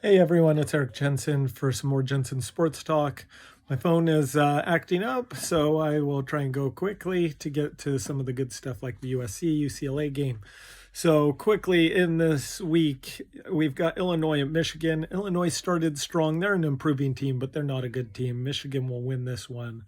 Hey everyone, it's Eric Jensen for some more Jensen Sports Talk. My phone is acting up, so I will try and go quickly to get to some of the good stuff like the USC UCLA game. So, quickly in this week, we've got Illinois and Michigan. Illinois started strong. They're an improving team, but they're not a good team. Michigan will win this one.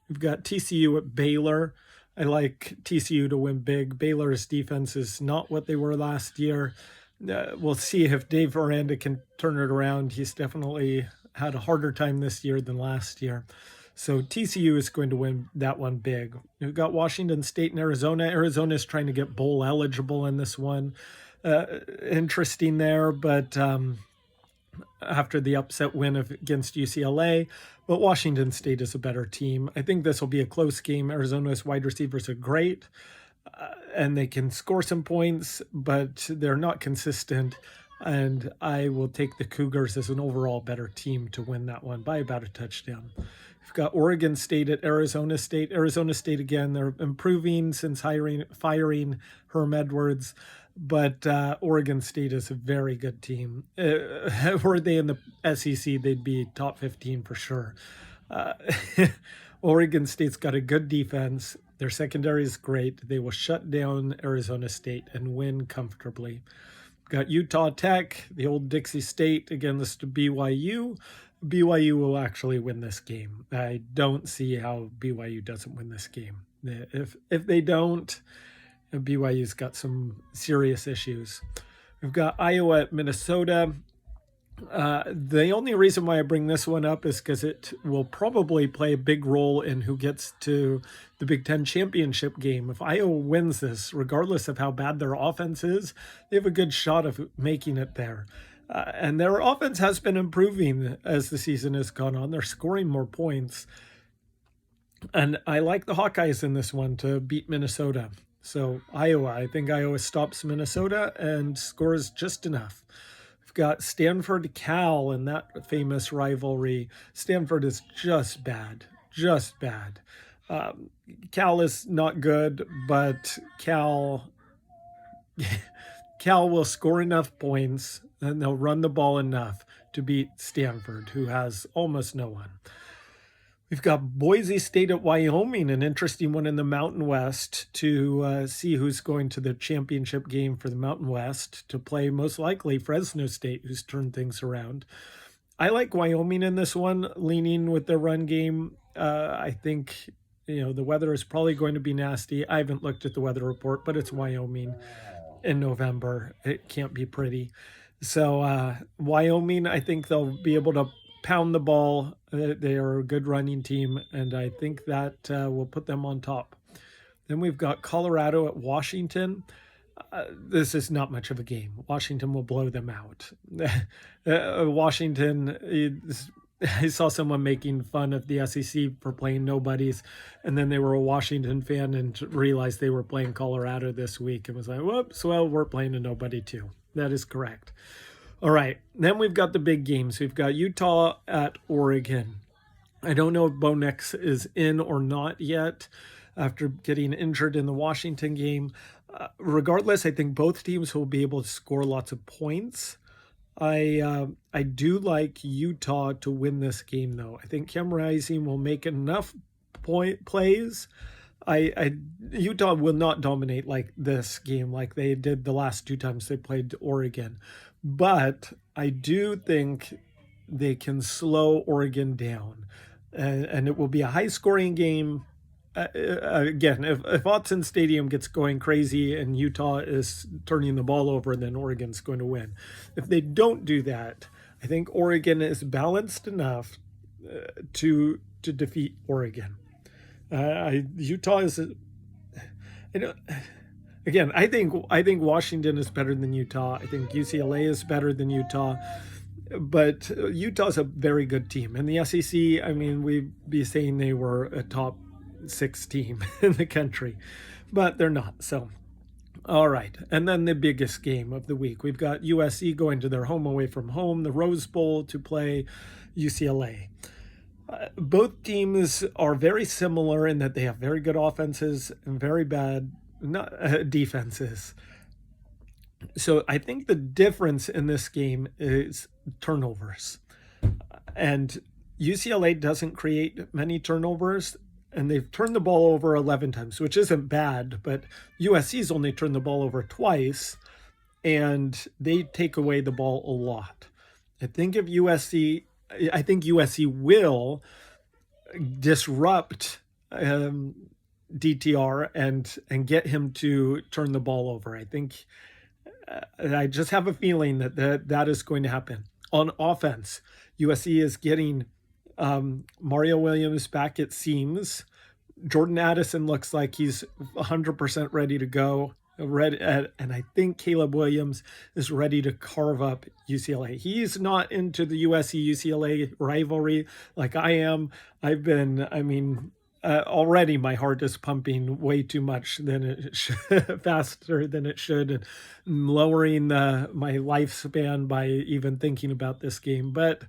We've got TCU at Baylor. I like TCU to win big. Baylor's defense is not what they were last year. We'll see if Dave Aranda can turn it around. He's definitely had a harder time this year than last year. So TCU is going to win that one big. We've got Washington State and Arizona. Arizona is trying to get bowl eligible in this one. Interesting there, but after the upset win against UCLA, but Washington State is a better team. I think this will be a close game. Arizona's wide receivers are great, and they can score some points, but they're not consistent. And I will take the Cougars as an overall better team to win that one by about a touchdown. We've got Oregon State at Arizona State. Arizona State, again, they're improving since firing Herm Edwards, but Oregon State is a very good team. Were they in the SEC, they'd be top 15 for sure. Uh, Oregon State's got a good defense. Their secondary is great. They will shut down Arizona State and win comfortably. Got Utah Tech, the old Dixie State, against BYU. BYU will actually win this game. I don't see how BYU doesn't win this game. If they don't, BYU's got some serious issues. We've got Iowa at Minnesota. The only reason why I bring this one up is because it will probably play a big role in who gets to the Big Ten championship game. If Iowa wins this, regardless of how bad their offense is, they have a good shot of making it there. And their offense has been improving as the season has gone on. They're scoring more points. And I like the Hawkeyes in this one to beat Minnesota. So Iowa, I think Iowa stops Minnesota and scores just enough. We've got Stanford Cal in that famous rivalry. Stanford is just bad, just bad. Cal is not good, but Cal will score enough points and they'll run the ball enough to beat Stanford, who has almost no one. We've got Boise State at Wyoming, an interesting one in the Mountain West to see who's going to the championship game for the Mountain West to play most likely Fresno State, who's turned things around. I like Wyoming in this one, leaning with their run game. I think the weather is probably going to be nasty. I haven't looked at the weather report, but it's Wyoming in November. It can't be pretty. So Wyoming, I think they'll be able to pound the ball. They are a good running team, and I think that will put them on top. Then we've got Colorado at Washington. This is not much of a game. Washington will blow them out. Washington, I saw someone making fun of the SEC for playing nobodies, and then they were a Washington fan and realized they were playing Colorado this week and was like, whoops, well, we're playing a nobody too. That is correct. All right, then we've got the big games. We've got Utah at Oregon. I don't know if Bo Nix is in or not yet after getting injured in the Washington game. Regardless, I think both teams will be able to score lots of points. I do like Utah to win this game, though. I think Cam Rising will make enough plays. Utah will not dominate like this game like they did the last two times they played Oregon, but I do think they can slow Oregon down, and it will be a high-scoring game. Again, if Autzen Stadium gets going crazy and Utah is turning the ball over, then Oregon's going to win. If they don't do that, I think Oregon is balanced enough to defeat Oregon. Utah is, again, I think Washington is better than Utah. I think UCLA is better than Utah. But Utah's a very good team. And the SEC, I mean, we'd be saying they were a top 6 team in the country, but they're not. So, all right. And then the biggest game of the week, we've got USC going to their home away from home, the Rose Bowl, to play UCLA. Both teams are very similar in that they have very good offenses and very bad defenses. So I think the difference in this game is turnovers. And UCLA doesn't create many turnovers, and they've turned the ball over 11 times, which isn't bad, but USC's only turned the ball over twice, and they take away the ball a lot. I think USC will disrupt DTR and get him to turn the ball over. I just have a feeling that is going to happen. On offense, USC is getting Mario Williams back, it seems. Jordan Addison looks like he's 100% ready to go. And I think Caleb Williams is ready to carve up UCLA. He's not into the USC UCLA rivalry like I am. Already my heart is pumping way too much than it should, faster than it should, and lowering my lifespan by even thinking about this game. But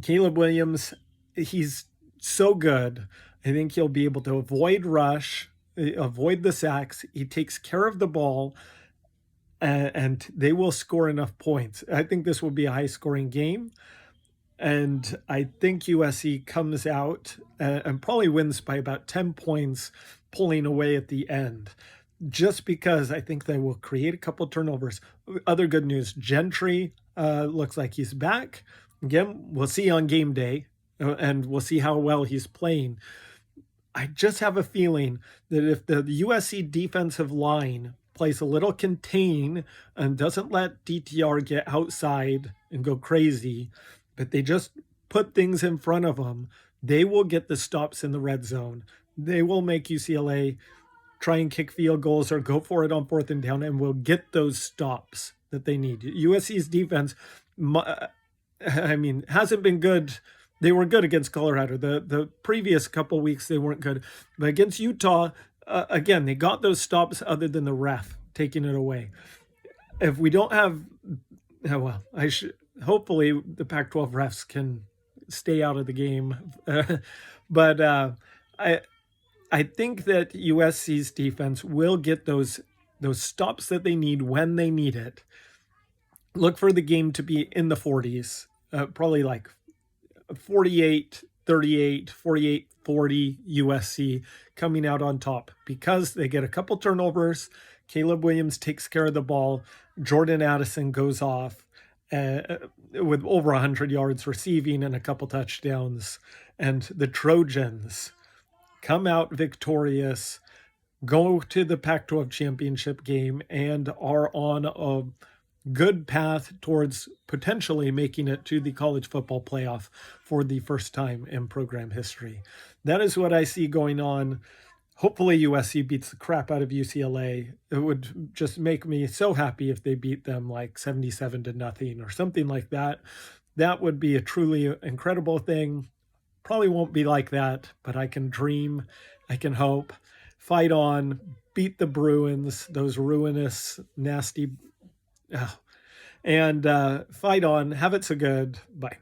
Caleb Williams, he's so good. I think he'll be able to avoid rush, avoid the sacks. He takes care of the ball, and they will score enough points. I think this will be a high scoring game. And I think USC comes out and probably wins by about 10 points, pulling away at the end, just because I think they will create a couple turnovers. Other good news, Gentry looks like he's back. Again, we'll see on game day, and we'll see how well he's playing. I just have a feeling that if the USC defensive line plays a little contain and doesn't let DTR get outside and go crazy, but they just put things in front of them, they will get the stops in the red zone. They will make UCLA try and kick field goals or go for it on 4th and down, and will get those stops that they need. USC's defense, hasn't been good. They were good against Colorado. The previous couple weeks they weren't good, but against Utah, again, they got those stops other than the ref taking it away. If we don't have, hopefully the Pac-12 refs can stay out of the game. But I think that USC's defense will get those stops that they need when they need it. Look for the game to be in the 40s, probably like 48-38, 48-40 USC coming out on top, because they get a couple turnovers. Caleb Williams takes care of the ball. Jordan Addison goes off with over 100 yards receiving and a couple touchdowns. And the Trojans come out victorious, go to the Pac-12 championship game, and are on a good path towards potentially making it to the college football playoff for the first time in program history. That is what I see going on. Hopefully USC beats the crap out of UCLA. It would just make me so happy if they beat them like 77-0 or something like that. That would be a truly incredible thing. Probably won't be like that, but I can dream, I can hope. Fight on, beat the Bruins, those ruinous, nasty, and fight on. Have it so good. Bye.